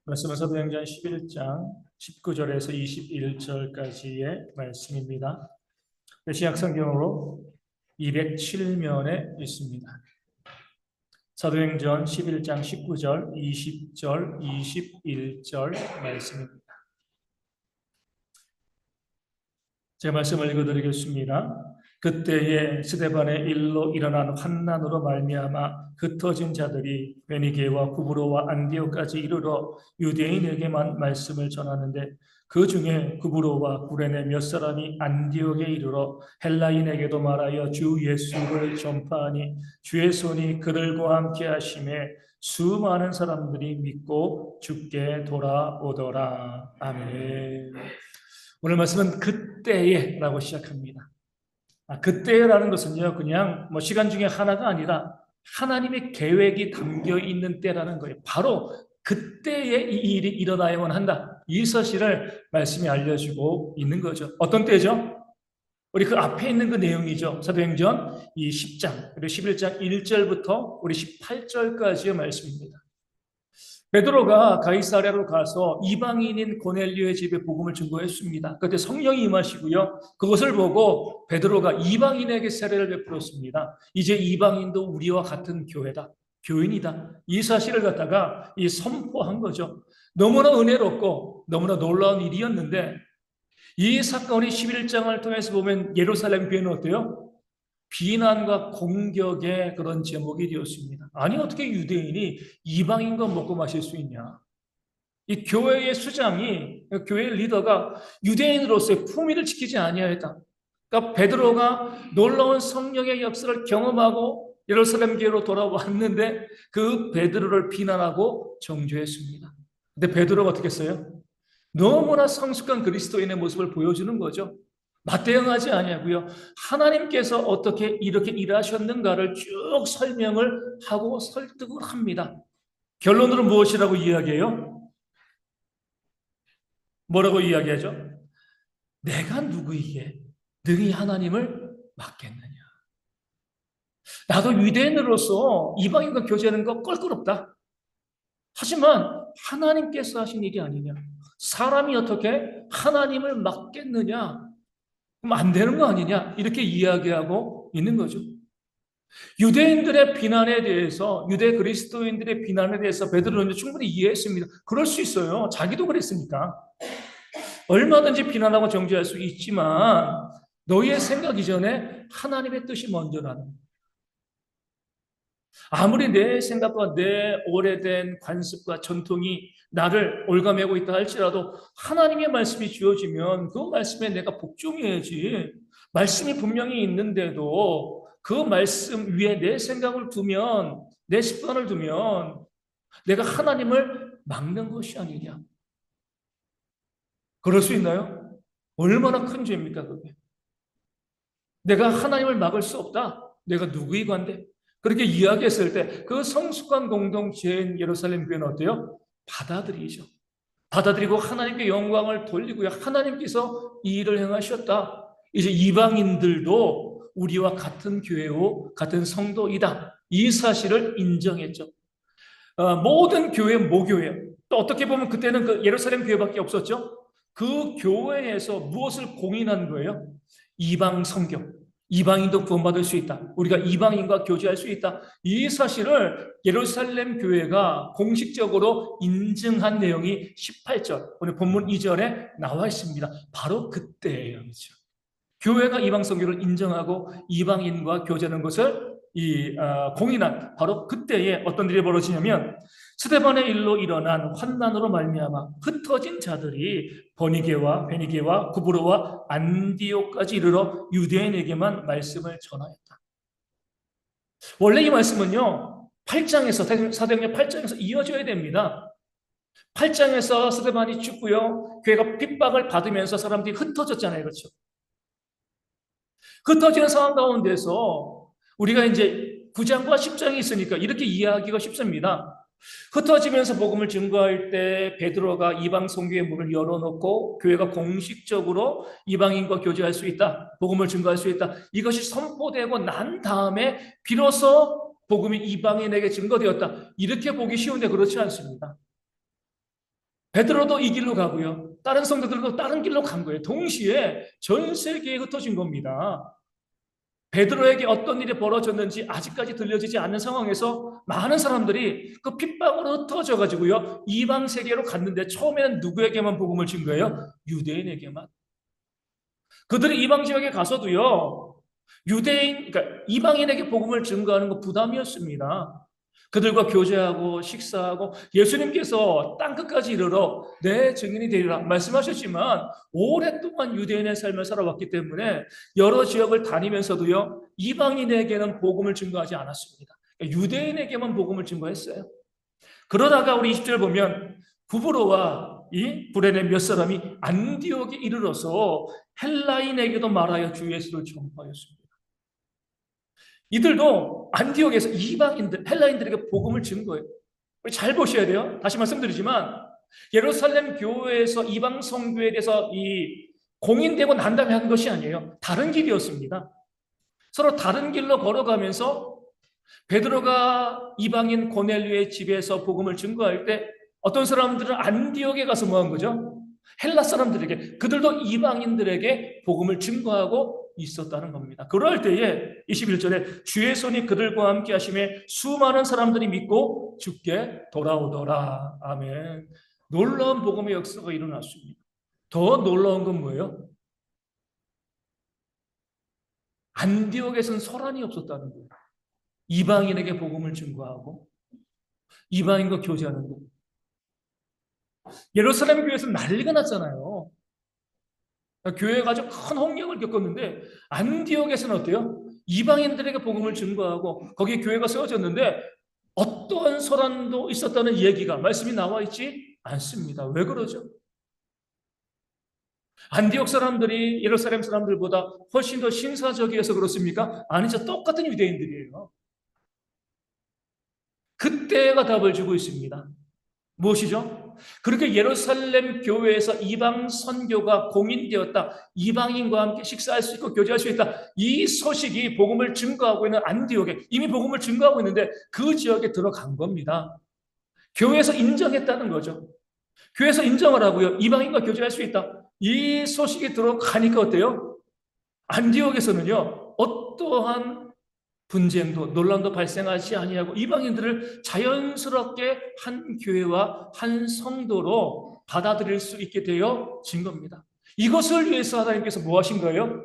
말씀은 사도행전 11장 19절에서 21절까지의 말씀입니다. 신약성경으로 207면에 있습니다. 사도행전 11장 19절, 20절, 21절 말씀입니다. 제 말씀을 읽어드리겠습니다. 그때에 스데반의 일로 일어난 환난으로 말미암아 흩어진 자들이 베니게와 구브로와 안디오까지 이르러 유대인에게만 말씀을 전하는데 그 중에 구브로와 구레네 몇 사람이 안디옥에 이르러 헬라인에게도 말하여 주 예수를 전파하니 주의 손이 그들과 함께 하심에 수많은 사람들이 믿고 주께 돌아오더라. 아멘. 오늘 말씀은 그때에라고 시작합니다. 그때라는 것은요, 그냥 시간 중에 하나가 아니라 하나님의 계획이 담겨 있는 때라는 거예요. 바로 그때에 이 일이 일어나야만 한다. 이 사실을 말씀이 알려주고 있는 거죠. 어떤 때죠? 우리 그 앞에 있는 그 내용이죠. 사도행전 이 10장, 그리고 11장 1절부터 우리 18절까지의 말씀입니다. 베드로가 가이사랴로 가서 이방인인 고넬료의 집에 복음을 증거했습니다. 그때 성령이 임하시고요. 그것을 보고 베드로가 이방인에게 세례를 베풀었습니다. 이제 이방인도 우리와 같은 교회다. 교인이다. 이 사실을 갖다가 선포한 거죠. 너무나 은혜롭고 너무나 놀라운 일이었는데 이 사건이 11장을 통해서 보면 예루살렘 교회는 어때요? 비난과 공격의 그런 제목이 되었습니다. 아니 어떻게 유대인이 이방인과 먹고 마실 수 있냐? 이 교회의 수장이 교회의 리더가 유대인으로서의 품위를 지키지 아니하였다. 그러니까 베드로가 놀라운 성령의 역사를 경험하고 예루살렘 교회로 돌아왔는데 그 베드로를 비난하고 정죄했습니다. 근데 베드로가 어떻게 했어요? 너무나 성숙한 그리스도인의 모습을 보여주는 거죠. 맞대응하지 아니하고요. 하나님께서 어떻게 이렇게 일하셨는가를 쭉 설명을 하고 설득을 합니다. 결론으로 무엇이라고 이야기해요? 뭐라고 이야기하죠? 내가 누구이기에 능히 하나님을 맡겠느냐. 나도 유대인으로서 이방인과 교제하는 거 껄끄럽다. 하지만 하나님께서 하신 일이 아니냐. 사람이 어떻게 하나님을 맡겠느냐. 그럼 안 되는 거 아니냐? 이렇게 이야기하고 있는 거죠. 유대인들의 비난에 대해서, 유대 그리스도인들의 비난에 대해서 베드로는 충분히 이해했습니다. 그럴 수 있어요. 자기도 그랬으니까. 얼마든지 비난하고 정죄할 수 있지만 너희의 생각 이전에 하나님의 뜻이 먼저라는 거예요. 아무리 내 생각과 내 오래된 관습과 전통이 나를 올가매고 있다 할지라도 하나님의 말씀이 주어지면 그 말씀에 내가 복종해야지. 말씀이 분명히 있는데도 그 말씀 위에 내 생각을 두면, 내 습관을 두면 내가 하나님을 막는 것이 아니냐. 그럴 수 있나요? 얼마나 큰 죄입니까, 그게? 내가 하나님을 막을 수 없다. 내가 누구이 관대? 그렇게 이야기했을 때 그 성숙한 공동체인 예루살렘 교회는 어때요? 받아들이죠. 받아들이고 하나님께 영광을 돌리고요. 하나님께서 이 일을 행하셨다. 이제 이방인들도 우리와 같은 교회요, 같은 성도이다. 이 사실을 인정했죠. 모든 교회 모교회. 또 어떻게 보면 그때는 그 예루살렘 교회밖에 없었죠. 그 교회에서 무엇을 공인한 거예요? 이방 성경. 이방인도 구원받을 수 있다. 우리가 이방인과 교제할 수 있다. 이 사실을 예루살렘 교회가 공식적으로 인증한 내용이 18절, 오늘 본문 2절에 나와 있습니다. 바로 그때예요. 그렇죠? 교회가 이방 성교를 인정하고 이방인과 교제하는 것을 공인한 바로 그때에 어떤 일이 벌어지냐면 스데반의 일로 일어난 환난으로 말미암아 흩어진 자들이 베니게와 구브로와 안디옥까지 이르러 유대인에게만 말씀을 전하였다. 원래 이 말씀은요 8장에서 사도행전 8장에서 이어져야 됩니다. 8장에서 스데반이 죽고요 교회가 핍박을 받으면서 사람들이 흩어졌잖아요. 그렇죠? 흩어지는 상황 가운데서 우리가 이제 9장과 10장이 있으니까 이렇게 이해하기가 쉽습니다. 흩어지면서 복음을 증거할 때 베드로가 이방 선교의 문을 열어놓고 교회가 공식적으로 이방인과 교제할 수 있다. 복음을 증거할 수 있다. 이것이 선포되고 난 다음에 비로소 복음이 이방인에게 증거되었다. 이렇게 보기 쉬운데 그렇지 않습니다. 베드로도 이 길로 가고요. 다른 성도들도 다른 길로 간 거예요. 동시에 전 세계에 흩어진 겁니다. 베드로에게 어떤 일이 벌어졌는지 아직까지 들려지지 않는 상황에서 많은 사람들이 그 핍박으로 흩어져 가지고요. 이방 세계로 갔는데 처음에는 누구에게만 복음을 준 거예요? 유대인에게만. 그들이 이방 지역에 가서도요. 그러니까 이방인에게 복음을 증거하는 거 부담이었습니다. 그들과 교제하고 식사하고 예수님께서 땅끝까지 이르러 내 증인이 되리라 말씀하셨지만 오랫동안 유대인의 삶을 살아왔기 때문에 여러 지역을 다니면서도요 이방인에게는 복음을 증거하지 않았습니다. 유대인에게만 복음을 증거했어요. 그러다가 우리 20절 보면 구브로와 이 브레네 몇 사람이 안디옥에 이르러서 헬라인에게도 말하여 주 예수를 전파하였습니다. 이들도 안디옥에서 이방인들, 헬라인들에게 복음을 증거해요. 잘 보셔야 돼요. 다시 말씀드리지만 예루살렘 교회에서 이방 성교에 대해서 이 공인되고 난 다음에 한 것이 아니에요. 다른 길이었습니다. 서로 다른 길로 걸어가면서 베드로가 이방인 고넬료의 집에서 복음을 증거할 때 어떤 사람들은 안디옥에 가서 뭐 한 거죠? 헬라 사람들에게, 그들도 이방인들에게 복음을 증거하고 있었다는 겁니다. 그럴 때에 21절에 주의 손이 그들과 함께 하심에 수많은 사람들이 믿고 주께 돌아오더라. 아멘. 놀라운 복음의 역사가 일어났습니다. 더 놀라운 건 뭐예요? 안디옥에서는 소란이 없었다는 거예요. 이방인에게 복음을 증거하고 이방인과 교제하는 거. 예루살렘 교회에서 난리가 났잖아요. 교회가 아주 큰 홍역을 겪었는데 안디옥에서는 어때요? 이방인들에게 복음을 증거하고 거기에 교회가 세워졌는데 어떠한 소란도 있었다는 얘기가 말씀이 나와 있지 않습니다. 왜 그러죠? 안디옥 사람들이 예루살렘 사람들보다 훨씬 더 신사적이어서 그렇습니까? 아니죠. 똑같은 유대인들이에요. 그때가 답을 주고 있습니다. 무엇이죠? 그렇게 예루살렘 교회에서 이방 선교가 공인되었다. 이방인과 함께 식사할 수 있고 교제할 수 있다. 이 소식이 복음을 증거하고 있는 안디옥에 이미 복음을 증거하고 있는데 그 지역에 들어간 겁니다. 교회에서 인정했다는 거죠. 교회에서 인정을 하고요. 이방인과 교제할 수 있다. 이 소식이 들어가니까 어때요? 안디옥에서는요. 어떠한 분쟁도 논란도 발생하지 아니하고 이방인들을 자연스럽게 한 교회와 한 성도로 받아들일 수 있게 되어진 겁니다. 이것을 위해서 하나님께서 뭐 하신 거예요?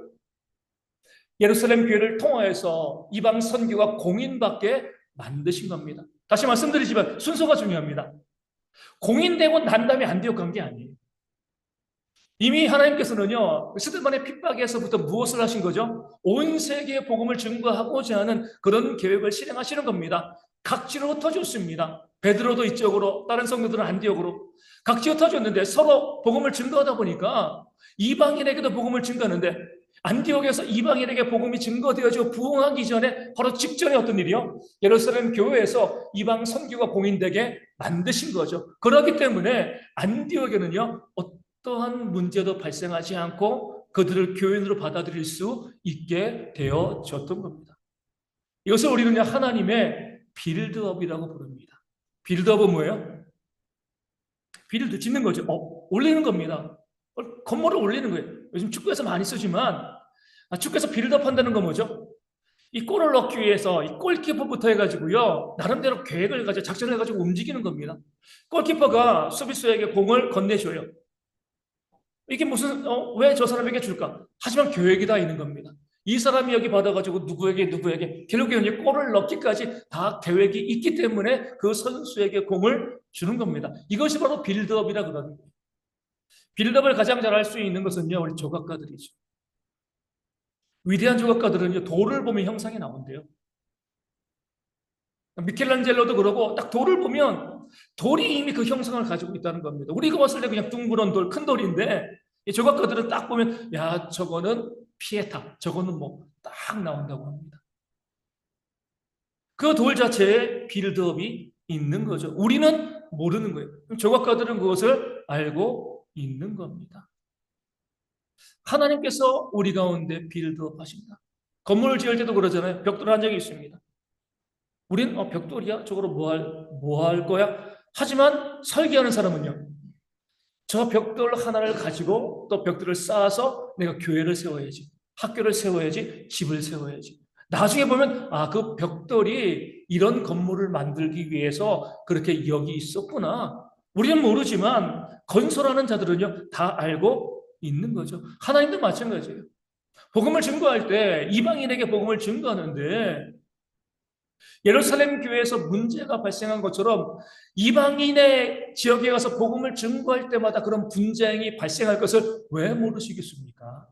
예루살렘 교회를 통하여서 이방 선교가 공인받게 만드신 겁니다. 다시 말씀드리지만 순서가 중요합니다. 공인되고 난 다음에 안디옥 간 게 아니에요. 이미 하나님께서는요, 스데반의 핍박에서부터 무엇을 하신 거죠? 온 세계에 복음을 증거하고자 하는 그런 계획을 실행하시는 겁니다. 각지로 흩어졌습니다. 베드로도 이쪽으로, 다른 성도들은 안디옥으로. 각지로 흩어졌는데 서로 복음을 증거하다 보니까 이방인에게도 복음을 증거하는데 안디옥에서 이방인에게 복음이 증거되어지고 부흥하기 전에 바로 직전에 어떤 일이요? 예루살렘 교회에서 이방 선교가 공인되게 만드신 거죠. 그렇기 때문에 안디옥에는요, 어떠한 문제도 발생하지 않고 그들을 교인으로 받아들일 수 있게 되어졌던 겁니다. 이것을 우리는 하나님의 빌드업이라고 부릅니다. 빌드업은 뭐예요? 빌드 짓는 거죠. 올리는 겁니다. 건물을 올리는 거예요. 요즘 축구에서 많이 쓰지만 축구에서 빌드업 한다는 건 뭐죠? 이 골을 넣기 위해서 이 골키퍼부터 해가지고요 나름대로 계획을 가지고 작전을 해가지고 움직이는 겁니다. 골키퍼가 수비수에게 공을 건네줘요. 이게 무슨 왜 저 사람에게 줄까? 하지만 계획이 다 있는 겁니다. 이 사람이 여기 받아가지고 누구에게 결국에는 골을 넣기까지 다 계획이 있기 때문에 그 선수에게 공을 주는 겁니다. 이것이 바로 빌드업이라 그러는 거예요. 빌드업을 가장 잘할 수 있는 것은요 우리 조각가들이죠. 위대한 조각가들은요 돌을 보면 형상이 나온대요. 미켈란젤로도 그러고 딱 돌을 보면 돌이 이미 그 형상을 가지고 있다는 겁니다. 우리가 봤을 때 그냥 둥그런 돌, 큰 돌인데 이 조각가들은 딱 보면 야 저거는 피에타, 저거는 뭐 딱 나온다고 합니다. 그 돌 자체에 빌드업이 있는 거죠. 우리는 모르는 거예요. 조각가들은 그것을 알고 있는 겁니다. 하나님께서 우리 가운데 빌드업 하신다. 건물을 지을 때도 그러잖아요. 벽돌 한 적이 있습니다. 우린 벽돌이야? 저거로 뭐 할 거야? 하지만 설계하는 사람은요. 저 벽돌 하나를 가지고 또 벽돌을 쌓아서 내가 교회를 세워야지, 학교를 세워야지, 집을 세워야지. 나중에 보면 그 벽돌이 이런 건물을 만들기 위해서 그렇게 여기 있었구나. 우리는 모르지만 건설하는 자들은요 다 알고 있는 거죠. 하나님도 마찬가지예요. 복음을 증거할 때 이방인에게 복음을 증거하는데 예루살렘 교회에서 문제가 발생한 것처럼 이방인의 지역에 가서 복음을 증거할 때마다 그런 분쟁이 발생할 것을 왜 모르시겠습니까?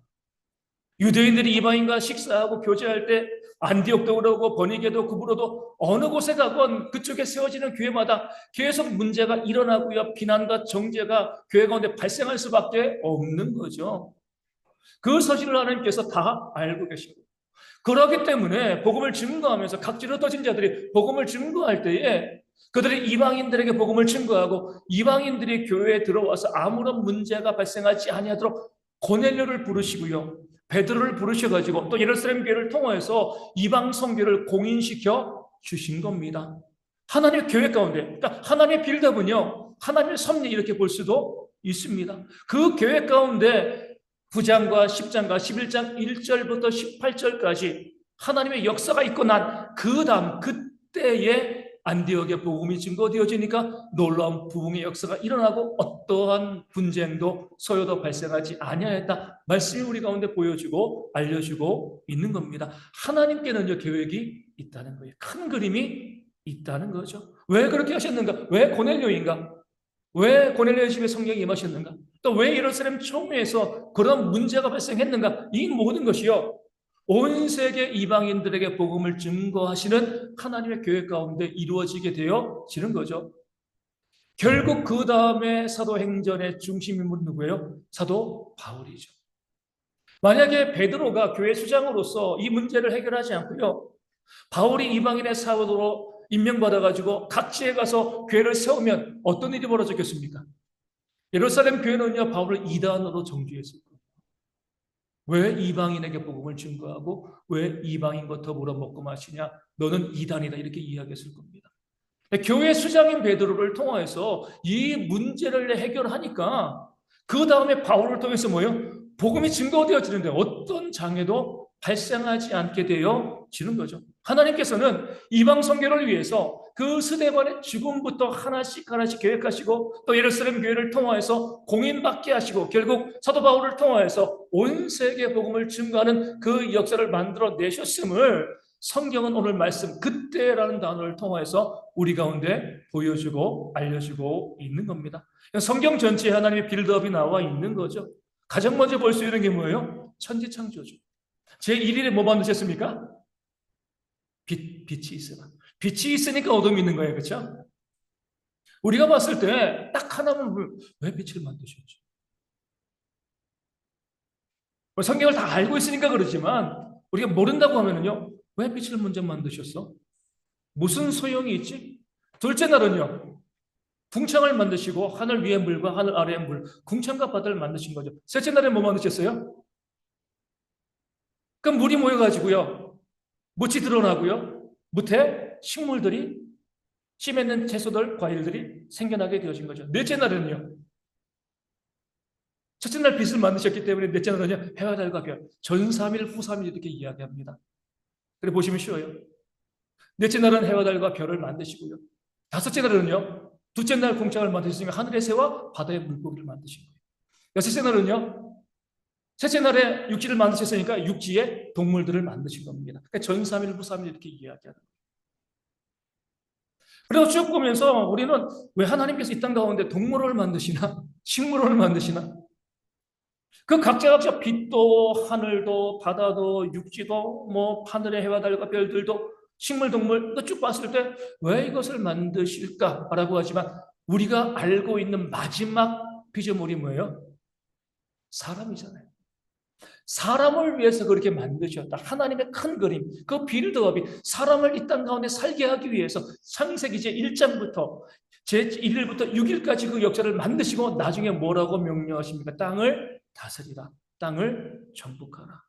유대인들이 이방인과 식사하고 교제할 때 안디옥도 그러고 버니게도 구브로도 어느 곳에 가건 그쪽에 세워지는 교회마다 계속 문제가 일어나고요. 비난과 정죄가 교회 가운데 발생할 수밖에 없는 거죠. 그 사실을 하나님께서 다 알고 계시고 그렇기 때문에 복음을 증거하면서 각지로 떠진 자들이 복음을 증거할 때에 그들이 이방인들에게 복음을 증거하고 이방인들이 교회에 들어와서 아무런 문제가 발생하지 아니하도록 고넬료를 부르시고요. 베드로를 부르셔가지고 또 예루살렘 교회를 통해서 이방 성교를 공인시켜 주신 겁니다. 하나님의 교회 가운데, 그러니까 하나님의 빌드업은요, 하나님의 섭리 이렇게 볼 수도 있습니다. 그 교회 가운데 9장과 10장과 11장 1절부터 18절까지 하나님의 역사가 있고 난 그 다음 그때에 안디옥의 복음이 증거되어지니까 놀라운 부흥의 역사가 일어나고 어떠한 분쟁도 소요도 발생하지 아니하였다. 말씀이 우리 가운데 보여주고 알려주고 있는 겁니다. 하나님께는요 계획이 있다는 거예요. 큰 그림이 있다는 거죠. 왜 그렇게 하셨는가? 왜 고넬료인가? 왜 고넬료의 집에 성령이 임하셨는가? 또 왜 예루살렘 총회에서 그런 문제가 발생했는가? 이 모든 것이요 온 세계 이방인들에게 복음을 증거하시는 하나님의 교회 가운데 이루어지게 되어지는 거죠. 결국 그 다음에 사도행전의 중심인물은 누구예요? 사도 바울이죠. 만약에 베드로가 교회 수장으로서 이 문제를 해결하지 않고요, 바울이 이방인의 사도로 임명받아가지고 각지에 가서 교회를 세우면 어떤 일이 벌어졌겠습니까? 예루살렘 교회는요 바울을 이단으로 정죄했을 거예요. 왜 이방인에게 복음을 증거하고 왜 이방인과 더불어 먹고 마시냐? 너는 이단이다 이렇게 이야기했을 겁니다. 교회 수장인 베드로를 통해서 이 문제를 해결하니까 그 다음에 바울을 통해서 뭐예요? 복음이 증거되어지는데 어떤 장애도 발생하지 않게 되어지는 거죠. 하나님께서는 이방 선교를 위해서 그 스데반의 죽음부터 하나씩 계획하시고 또 예루살렘 교회를 통하여서 공인받게 하시고 결국 사도 바울을 통하여서 온 세계 복음을 증거하는 그 역사를 만들어 내셨음을 성경은 오늘 말씀 그때라는 단어를 통해서 우리 가운데 보여주고 알려주고 있는 겁니다. 성경 전체에 하나님의 빌드업이 나와 있는 거죠. 가장 먼저 볼 수 있는 게 뭐예요? 천지창조죠. 제1일에 뭐 만드셨습니까? 빛이 있어요. 빛이 있으니까 어둠이 있는 거예요. 그렇죠? 우리가 봤을 때 딱 하나만 왜 빛을 만드셨죠? 성경을 다 알고 있으니까 그렇지만 우리가 모른다고 하면은요. 왜 빛을 먼저 만드셨어? 무슨 소용이 있지? 둘째 날은요. 궁창을 만드시고 하늘 위의 물과 하늘 아래의 물, 궁창과 바다를 만드신 거죠. 셋째 날에 뭐 만드셨어요? 그럼 물이 모여가지고요. 묻이 드러나고요. 무태 식물들이 씨 맺는 채소들, 과일들이 생겨나게 되어진 거죠. 넷째 날은요. 첫째 날 빛을 만드셨기 때문에 넷째 날은요. 해와 달과 별, 전삼일 후삼일 이렇게 이야기합니다. 그래 보시면 쉬워요. 넷째 날은 해와 달과 별을 만드시고요. 다섯째 날은요. 둘째 날 궁창을 만드셨으니까 하늘의 새와 바다의 물고기를 만드신 거예요. 여섯째 날은요. 셋째 날에 육지를 만드셨으니까 육지의 동물들을 만드신 겁니다. 그러니까 전삼일 후삼일 이렇게 이야기하는 거예요. 그래서 쭉 보면서 우리는 왜 하나님께서 이 땅 가운데 동물을 만드시나 식물을 만드시나 그 각자 빛도 하늘도 바다도 육지도 뭐 하늘의 해와 달과 별들도 식물 동물 쭉 봤을 때 왜 이것을 만드실까라고 하지만 우리가 알고 있는 마지막 피조물이 뭐예요? 사람이잖아요. 사람을 위해서 그렇게 만드셨다. 하나님의 큰 그림, 그 빌드업이 사람을 이 땅 가운데 살게 하기 위해서 창세기 제1장부터 제1일부터 6일까지 그 역사를 만드시고 나중에 뭐라고 명령하십니까? 땅을 다스리라. 땅을 정복하라.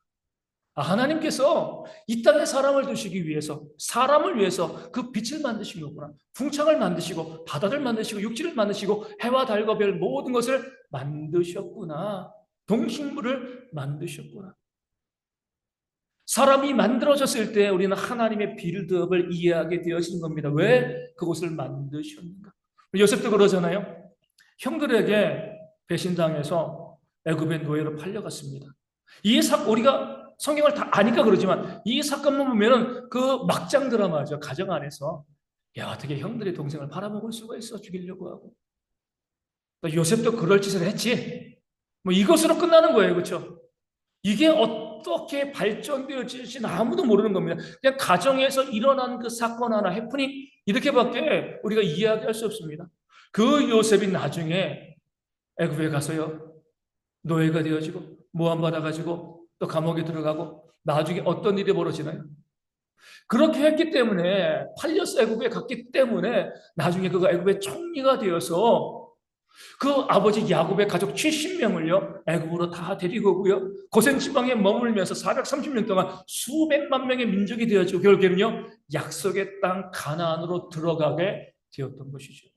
하나님께서 이 땅에 사람을 두시기 위해서, 사람을 위해서 그 빛을 만드신 거구나. 풍창을 만드시고 바다를 만드시고 육지를 만드시고 해와 달과 별 모든 것을 만드셨구나. 동식물을 만드셨구나. 사람이 만들어졌을 때 우리는 하나님의 빌드업을 이해하게 되어지는 겁니다. 왜 그것을 만드셨는가? 요셉도 그러잖아요. 형들에게 배신당해서 애굽의 노예로 팔려갔습니다. 우리가 성경을 다 아니까 그러지만 이 사건만 보면은 그 막장 드라마죠. 가정 안에서 야, 어떻게 형들의 동생을 팔아먹을 수가 있어, 죽이려고 하고. 또 요셉도 그럴 짓을 했지. 뭐 이것으로 끝나는 거예요, 그렇죠? 이게 어떻게 발전되어질지는 아무도 모르는 겁니다. 그냥 가정에서 일어난 그 사건 하나, 해프닝 이렇게밖에 우리가 이야기할 수 없습니다. 그 요셉이 나중에 애굽에 가서요 노예가 되어지고 모함 받아가지고 또 감옥에 들어가고 나중에 어떤 일이 벌어지나요? 그렇게 했기 때문에 팔려서 애굽에 갔기 때문에 나중에 그가 애굽의 총리가 되어서 그 아버지 야곱의 가족 70명을요 애굽으로 다 데리고 오고요 고센 지방에 머물면서 430년 동안 수백만 명의 민족이 되어지고 결국에는요 약속의 땅 가나안으로 들어가게 되었던 것이죠.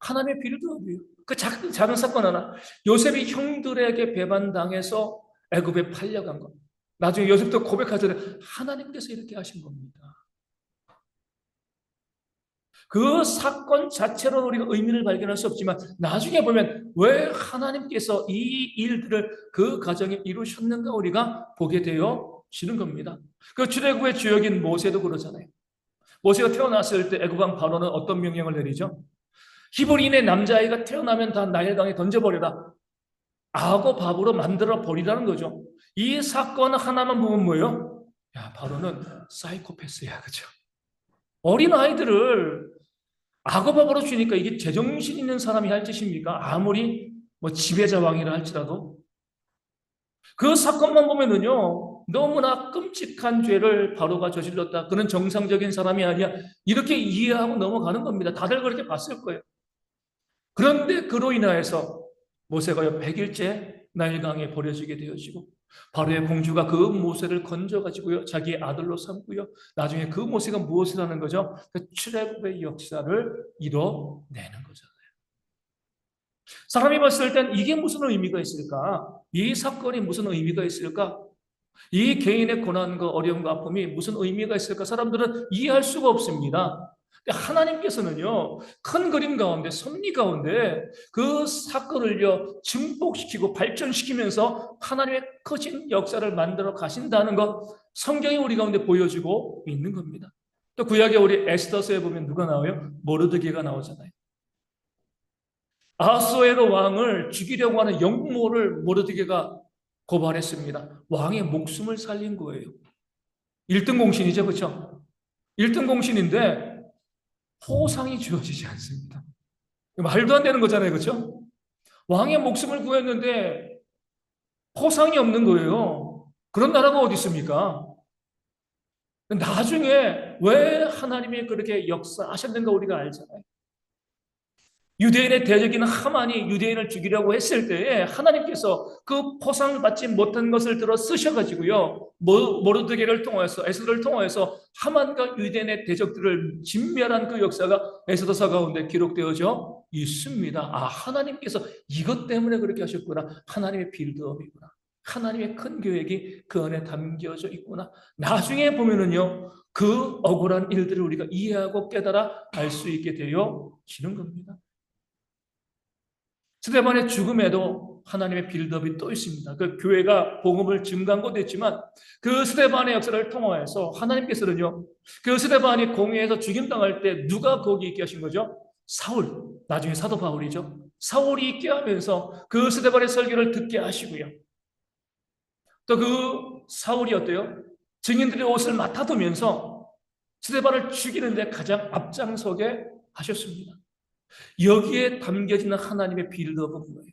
하나님의 빌드업이에요. 그 작은 사건 하나, 요셉이 형들에게 배반당해서 애굽에 팔려간 것. 나중에 요셉도 고백하잖아요. 하나님께서 이렇게 하신 겁니다. 그 사건 자체로 우리가 의미를 발견할 수 없지만 나중에 보면 왜 하나님께서 이 일들을 그 가정에 이루셨는가 우리가 보게 되어지는 겁니다. 그 출애굽의 주역인 모세도 그러잖아요. 모세가 태어났을 때 애굽 왕 바로는 어떤 명령을 내리죠? 히브리인의 남자아이가 태어나면 다 나일강에 던져버려라. 악어 밥으로 만들어 버리라는 거죠. 이 사건 하나만 보면 뭐예요? 야, 바로는 사이코패스야, 그죠? 어린 아이들을 악어 밥으로 주니까 이게 제정신 있는 사람이 할 짓입니까? 아무리 뭐 지배자 왕이라 할지라도 그 사건만 보면은요 너무나 끔찍한 죄를 바로가 저질렀다. 그는 정상적인 사람이 아니야. 이렇게 이해하고 넘어가는 겁니다. 다들 그렇게 봤을 거예요. 그런데 그로 인하여서 모세가 100일째 나일강에 버려지게 되어지고 바로의 공주가 그 모세를 건져가지고요 자기의 아들로 삼고요 나중에 그 모세가 무엇을 하는 거죠? 그 출애굽의 역사를 이뤄내는 거잖아요. 사람이 봤을 땐 이게 무슨 의미가 있을까? 이 사건이 무슨 의미가 있을까? 이 개인의 고난과 어려움과 아픔이 무슨 의미가 있을까? 사람들은 이해할 수가 없습니다. 하나님께서는요, 큰 그림 가운데, 섭리 가운데 그 사건을요, 증폭시키고 발전시키면서 하나님의 커진 역사를 만들어 가신다는 것, 성경이 우리 가운데 보여주고 있는 겁니다. 또 구약에 우리 에스더서에 보면 누가 나와요? 모르드게가 나오잖아요. 아하수에로 왕을 죽이려고 하는 영모를 모르드게가 고발했습니다. 왕의 목숨을 살린 거예요. 1등 공신이죠, 그렇죠? 1등 공신인데 포상이 주어지지 않습니다. 말도 안 되는 거잖아요, 그렇죠? 왕의 목숨을 구했는데 포상이 없는 거예요. 그런 나라가 어디 있습니까? 나중에 왜 하나님이 그렇게 역사하셨는가 우리가 알잖아요. 유대인의 대적인 하만이 유대인을 죽이려고 했을 때에 하나님께서 그 포상받지 못한 것을 들어 쓰셔가지고요 모르드게를 통하여서 에스더를 통하여서 하만과 유대인의 대적들을 진멸한 그 역사가 에스더서 가운데 기록되어져 있습니다. 하나님께서 이것 때문에 그렇게 하셨구나. 하나님의 빌드업이구나. 하나님의 큰 계획이 그 안에 담겨져 있구나. 나중에 보면은요 그 억울한 일들을 우리가 이해하고 깨달아 알 수 있게 되어지는 겁니다. 스데반의 죽음에도 하나님의 빌드업이 또 있습니다. 그 교회가 복음을 증거한 것도 있지만 그 스데반의 역사를 통하여서 하나님께서는요 그 스데반이 공회에서 죽임당할 때 누가 거기 있게 하신 거죠? 사울, 나중에 사도 바울이죠. 사울이 있게 하면서 그 스데반의 설교를 듣게 하시고요. 또 그 사울이 어때요? 증인들의 옷을 맡아두면서 스데반을 죽이는데 가장 앞장서게 하셨습니다. 여기에 담겨지는 하나님의 빌드업은 뭐예요?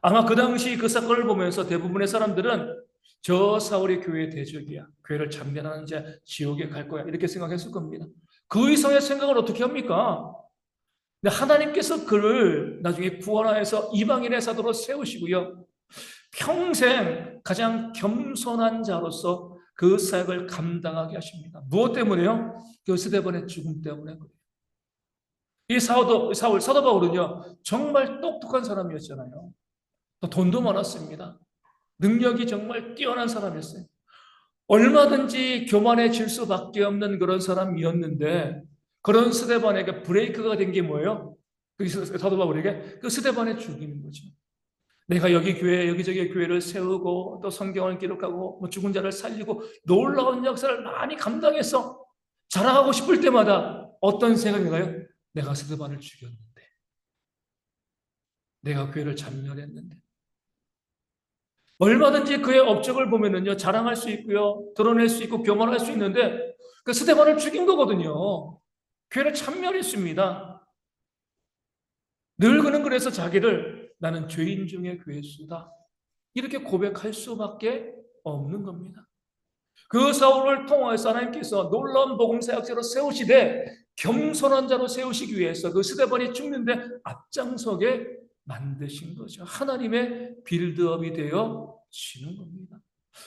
아마 그 당시 그 사건을 보면서 대부분의 사람들은 저 사울의 교회의 대적이야. 교회를 참견하는 자 지옥에 갈 거야. 이렇게 생각했을 겁니다. 그 이상의 생각을 어떻게 합니까? 근데 하나님께서 그를 나중에 구원하여서 이방인의 사도로 세우시고요. 평생 가장 겸손한 자로서 그 사역을 감당하게 하십니다. 무엇 때문에요? 그 스데반의 죽음 때문에 그래요. 이 사도 바울은요, 정말 똑똑한 사람이었잖아요. 또 돈도 많았습니다. 능력이 정말 뛰어난 사람이었어요. 얼마든지 교만해질 수밖에 없는 그런 사람이었는데, 그런 스데반에게 브레이크가 된 게 뭐예요? 그 사도 바울에게 그 스데반의 죽임인 거죠. 내가 여기 교회, 여기저기 교회를 세우고 또 성경을 기록하고 뭐 죽은 자를 살리고 놀라운 역사를 많이 감당해서 자랑하고 싶을 때마다 어떤 생각이 나요? 내가 스데반을 죽였는데, 내가 교회를 참멸했는데. 얼마든지 그의 업적을 보면은요, 자랑할 수 있고요, 드러낼 수 있고 교만할 수 있는데 그 스데반을 죽인 거거든요. 교회를 참멸했습니다. 늘 그는 그래서 자기를 나는 죄인 중에 괴수다 이렇게 고백할 수밖에 없는 겁니다. 그 사울을 통하여서 하나님께서 놀라운 복음 사역자로 세우시되 겸손한 자로 세우시기 위해서 그 스데반이 죽는데 앞장서게 만드신 거죠. 하나님의 빌드업이 되어 지는 겁니다.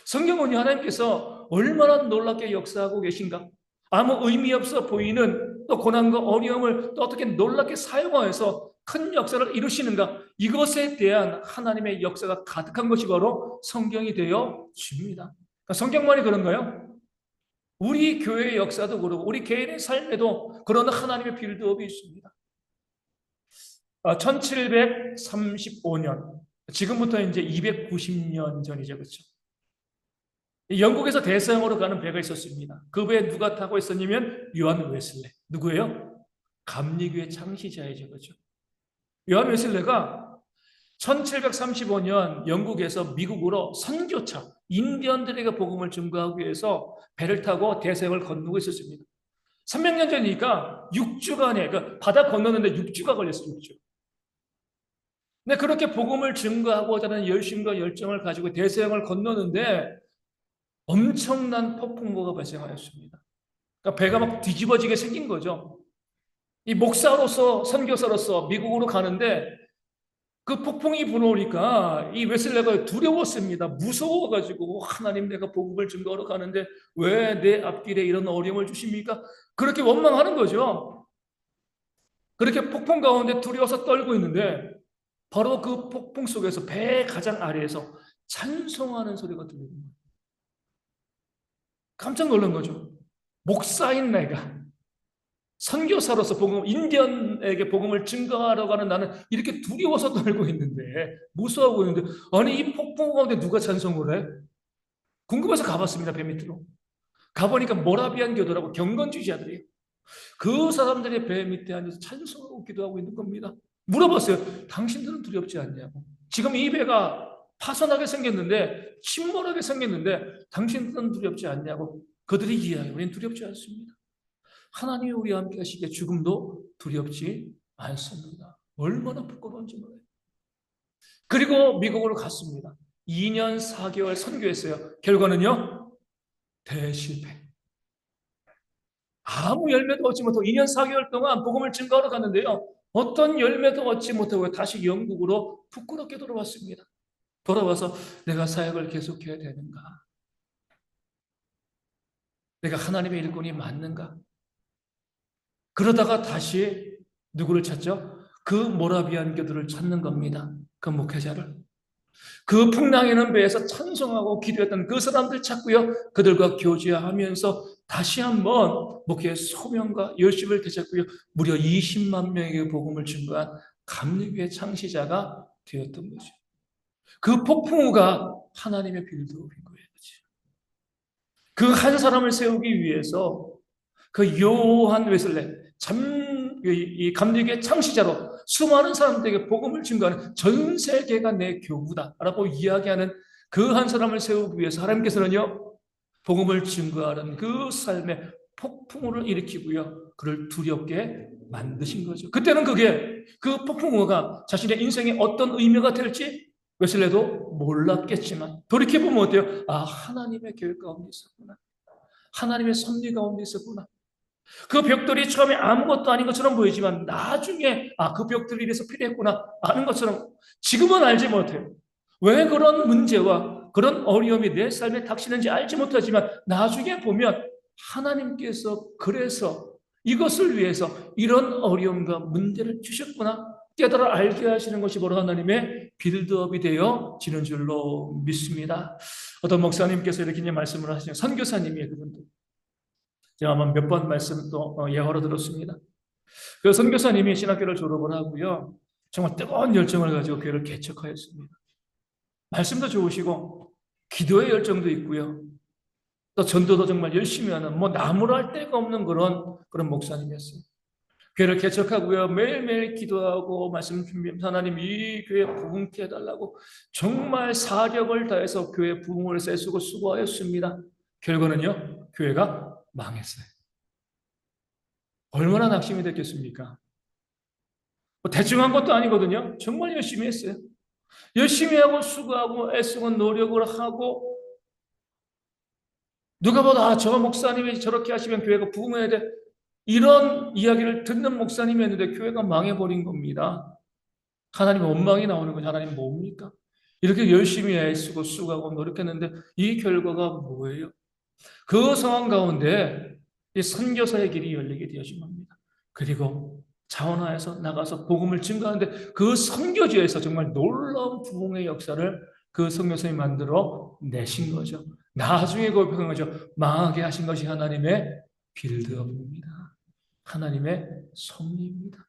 성경은요, 하나님께서 얼마나 놀랍게 역사하고 계신가, 아무 의미 없어 보이는 또 고난과 어려움을 또 어떻게 놀랍게 사용하여서 큰 역사를 이루시는가, 이것에 대한 하나님의 역사가 가득한 것이 바로 성경이 되어 집니다. 그러니까 성경만이 그런가요? 우리 교회의 역사도 그러고 우리 개인의 삶에도 그런 하나님의 빌드업이 있습니다. 1735년, 지금부터 이제 290년 전이죠, 그렇죠? 영국에서 대서양으로 가는 배가 있었습니다. 그 배에 누가 타고 있었냐면 요한 웨슬레. 누구예요? 감리교의 창시자이죠, 그렇죠? 요한 웨슬레가 1735년 영국에서 미국으로 선교차, 인디언들에게 복음을 증거하기 위해서 배를 타고 대서양을 건너고 있었습니다. 300년 전이니까 6주간에, 그 바다 건너는데 6주가 걸렸어요, 6주. 근데 그렇게 복음을 증거하고자 하는 열심과 열정을 가지고 대서양을 건너는데 엄청난 폭풍우가 발생하였습니다. 그러니까 배가 막 뒤집어지게 생긴 거죠. 이 목사로서, 선교사로서 미국으로 가는데 그 폭풍이 불어오니까 이 웨슬레가 두려웠습니다. 무서워가지고 하나님, 내가 복음을 증거하러 가는데 왜 내 앞길에 이런 어려움을 주십니까? 그렇게 원망하는 거죠. 그렇게 폭풍 가운데 두려워서 떨고 있는데 바로 그 폭풍 속에서 배 가장 아래에서 찬송하는 소리가 들리는 거예요. 깜짝 놀란 거죠. 목사인 내가, 선교사로서 인디언에게 복음을 증거하러 가는 나는 이렇게 두려워서 떨고 있는데, 무서워하고 있는데, 아니 이 폭풍 가운데 누가 찬송을 해? 궁금해서 가봤습니다. 배 밑으로 가보니까 모라비안 교도라고 경건주의자들이에요. 그 사람들이 배 밑에 앉아서 찬송하고 기도하고 있는 겁니다. 물어봤어요. 당신들은 두렵지 않냐고. 지금 이 배가 파손하게 생겼는데, 침몰하게 생겼는데 당신들은 두렵지 않냐고. 그들이 이해해요. 우리는 두렵지 않습니다. 하나님이 우리와 함께 하시기에 죽음도 두렵지 않습니다. 얼마나 부끄러운지 몰라요. 그리고 미국으로 갔습니다. 2년 4개월 선교했어요. 결과는요, 대실패. 아무 열매도 얻지 못하고 2년 4개월 동안 복음을 증거하러 갔는데요, 어떤 열매도 얻지 못하고 다시 영국으로 부끄럽게 돌아왔습니다. 돌아와서 내가 사역을 계속해야 되는가? 내가 하나님의 일꾼이 맞는가? 그러다가 다시 누구를 찾죠? 그 모라비안 교도를 찾는 겁니다. 그 목회자를. 그 풍랑이는 배에서 찬송하고 기도했던 그 사람들 찾고요, 그들과 교제하면서 다시 한번 목회의 소명과 열심을 되찾고요, 무려 20만 명에게 복음을 증거한 감리교의 창시자가 되었던 거죠. 그 폭풍우가 하나님의 빌드업인 거예요. 그 한 사람을 세우기 위해서 그 요한 웨슬레, 이 감리교의 창시자로 수많은 사람들에게 복음을 증거하는, 전 세계가 내 교구다라고 이야기하는 그 한 사람을 세우기 위해서 하나님께서는요, 복음을 증거하는 그 삶에 폭풍우를 일으키고요, 그를 두렵게 만드신 거죠. 그때는 그 폭풍우가 자신의 인생에 어떤 의미가 될지 웨슬레도 몰랐겠지만 돌이켜보면 어때요? 아, 하나님의 계획 가운데 있었구나. 하나님의 섭리 가운데 있었구나. 그 벽돌이 처음에 아무것도 아닌 것처럼 보이지만 나중에 그 벽돌이 이래서 필요했구나 아는 것처럼 지금은 알지 못해요. 왜 그런 문제와 그런 어려움이 내 삶에 닥치는지 알지 못하지만 나중에 보면 하나님께서 그래서 이것을 위해서 이런 어려움과 문제를 주셨구나 깨달아 알게 하시는 것이 바로 하나님의 빌드업이 되어지는 줄로 믿습니다. 어떤 목사님께서 이렇게 말씀을 하시죠. 선교사님이에요. 그분도. 제가 아마 몇 번 말씀 또 예화로 들었습니다. 그 선교사님이 신학교를 졸업을 하고요. 정말 뜨거운 열정을 가지고 교회를 개척하였습니다. 말씀도 좋으시고 기도의 열정도 있고요. 또 전도도 정말 열심히 하는 나무랄 데가 없는 그런 목사님이었어요. 교회를 개척하고요. 매일매일 기도하고 말씀 준비하면서 하나님 이 교회 부흥케 해달라고 정말 사력을 다해서 교회 부흥을 세수고 수고하였습니다. 결과는요. 교회가 망했어요. 얼마나 낙심이 됐겠습니까? 대충 한 것도 아니거든요. 정말 열심히 했어요. 열심히 하고 수고하고 애쓰고 노력을 하고 누가 봐도 저 목사님이 저렇게 하시면 교회가 부흥해야 돼. 이런 이야기를 듣는 목사님이었는데 교회가 망해버린 겁니다. 하나님 원망이 나오는 거죠. 하나님 뭡니까? 이렇게 열심히 애쓰고 수고하고 노력했는데 이 결과가 뭐예요? 그 상황 가운데 이 선교사의 길이 열리게 되어진 겁니다. 그리고 자원하에서 나가서 복음을 증거하는데 그 선교지에서 정말 놀라운 부흥의 역사를 그 선교사님이 만들어 내신 거죠. 나중에 고백한 거죠. 망하게 하신 것이 하나님의 빌드업입니다. 하나님의 섭리입니다.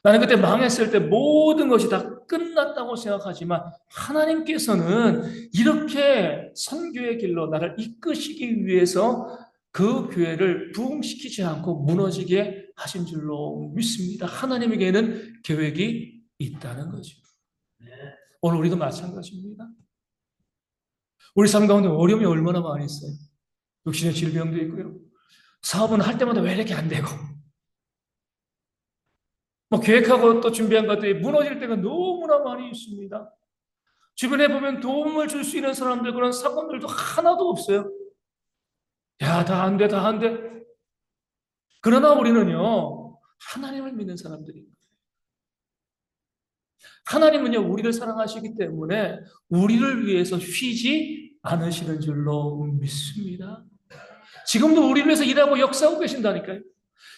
나는 그때 망했을 때 모든 것이 다 끝났다고 생각하지만 하나님께서는 이렇게 선교의 길로 나를 이끄시기 위해서 그 교회를 부흥시키지 않고 무너지게 하신 줄로 믿습니다. 하나님에게는 계획이 있다는 거죠. 오늘 우리도 마찬가지입니다. 우리 삶 가운데 어려움이 얼마나 많이 있어요. 육신의 질병도 있고요. 사업은 할 때마다 왜 이렇게 안 되고 계획하고 또 준비한 것들이 무너질 때가 너무나 많이 있습니다. 주변에 보면 도움을 줄 수 있는 사람들 그런 사건들도 하나도 없어요. 야, 다 안 돼, 다 안 돼. 그러나 우리는요, 하나님을 믿는 사람들입니다. 하나님은요, 우리를 사랑하시기 때문에 우리를 위해서 쉬지 않으시는 줄로 믿습니다. 지금도 우리를 위해서 일하고 역사하고 계신다니까요.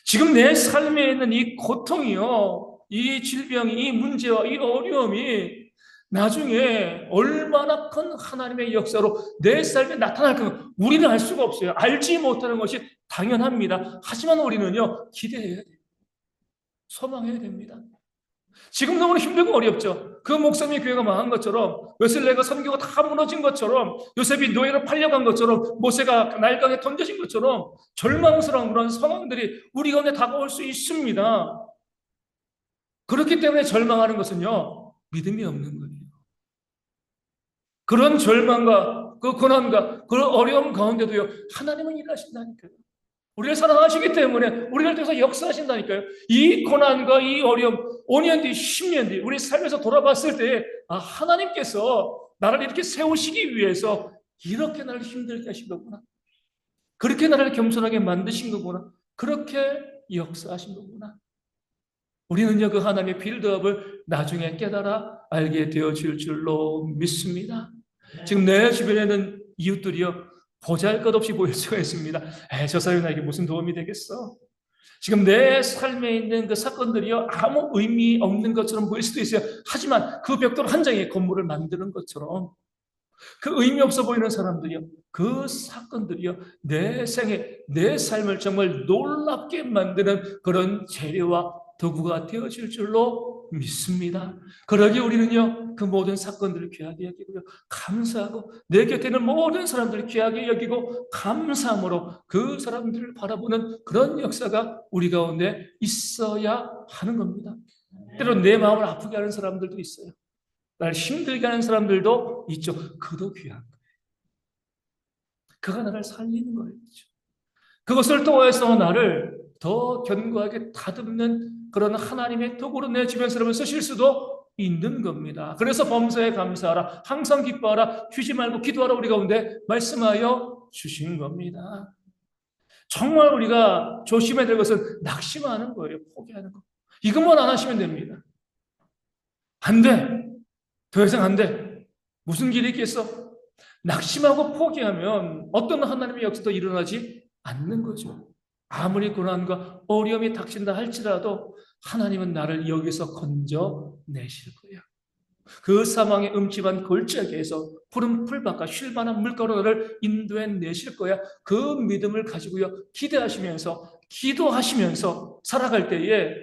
지금 내 삶에 있는 이 고통이요, 이 질병이, 이 문제와 이 어려움이 나중에 얼마나 큰 하나님의 역사로 내 삶에 나타날까 우리는 알 수가 없어요. 알지 못하는 것이 당연합니다. 하지만 우리는요, 기대해야 돼요. 소망해야 됩니다. 지금 너무 힘들고 어렵죠. 그 목사님의 교회가 망한 것처럼, 웨슬레가 선교가 다 무너진 것처럼, 요셉이 노예로 팔려간 것처럼, 모세가 날강에 던져진 것처럼 절망스러운 그런 상황들이 우리 가운데 다가올 수 있습니다. 그렇기 때문에 절망하는 것은요, 믿음이 없는 거예요. 그런 절망과 그 고난과 그 어려움 가운데도요, 하나님은 일하신다니까요. 우리를 사랑하시기 때문에 우리를 통해서 역사하신다니까요. 이 고난과 이 어려움 5년 뒤, 10년 뒤 우리 삶에서 돌아봤을 때 하나님께서 나를 이렇게 세우시기 위해서 이렇게 나를 힘들게 하신 거구나. 그렇게 나를 겸손하게 만드신 거구나. 그렇게 역사하신 거구나. 우리는요, 그 하나님의 빌드업을 나중에 깨달아 알게 되어질 줄로 믿습니다. 지금 내 주변에는 이웃들이요, 보잘것없이 보일 수가 있습니다. 저 사람이 나에게 무슨 도움이 되겠어? 지금 내 삶에 있는 그 사건들이요, 아무 의미 없는 것처럼 보일 수도 있어요. 하지만 그 벽돌 한 장에 건물을 만드는 것처럼 그 의미 없어 보이는 사람들이요, 그 사건들이요, 내 생에, 내 삶을 정말 놀랍게 만드는 그런 재료와 도구가 되어질 줄로 믿습니다. 그러기 우리는요, 그 모든 사건들을 귀하게 여기고요, 감사하고 내 곁에 있는 모든 사람들을 귀하게 여기고 감사함으로 그 사람들을 바라보는 그런 역사가 우리 가운데 있어야 하는 겁니다. 때로는 내 마음을 아프게 하는 사람들도 있어요. 나를 힘들게 하는 사람들도 있죠. 그도 귀한 거예요. 그가 나를 살리는 거예요. 그것을 통해서 나를 더 견고하게 다듬는 그런 하나님의 도구로 내 주변 사람을 쓰실 수도 있는 겁니다. 그래서 범사에 감사하라, 항상 기뻐하라, 쉬지 말고 기도하라 우리 가운데 말씀하여 주신 겁니다. 정말 우리가 조심해야 될 것은 낙심하는 거예요. 포기하는 거. 이것만 안 하시면 됩니다. 안 돼. 더 이상 안 돼. 무슨 길이 있겠어? 낙심하고 포기하면 어떤 하나님의 역사도 일어나지 않는 거죠. 아무리 고난과 어려움이 닥친다 할지라도 하나님은 나를 여기서 건져내실 거야. 그 사망의 음침한 골짜기에서 푸른 풀밭과 쉴만한 물가로를 인도해 내실 거야. 그 믿음을 가지고요, 기대하시면서 기도하시면서 살아갈 때에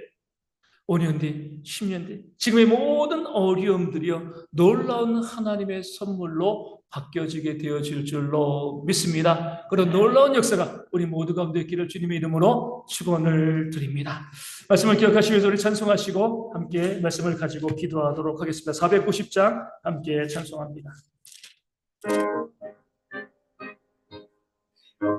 5년 뒤, 10년 뒤, 지금의 모든 어려움들이요, 놀라운 하나님의 선물로 바뀌어지게 되어질 줄로 믿습니다. 그런 놀라운 역사가 우리 모두 가운데 있기를 주님의 이름으로 축원을 드립니다. 말씀을 기억하시면서 우리 찬송하시고 함께 말씀을 가지고 기도하도록 하겠습니다. 490장 함께 찬송합니다.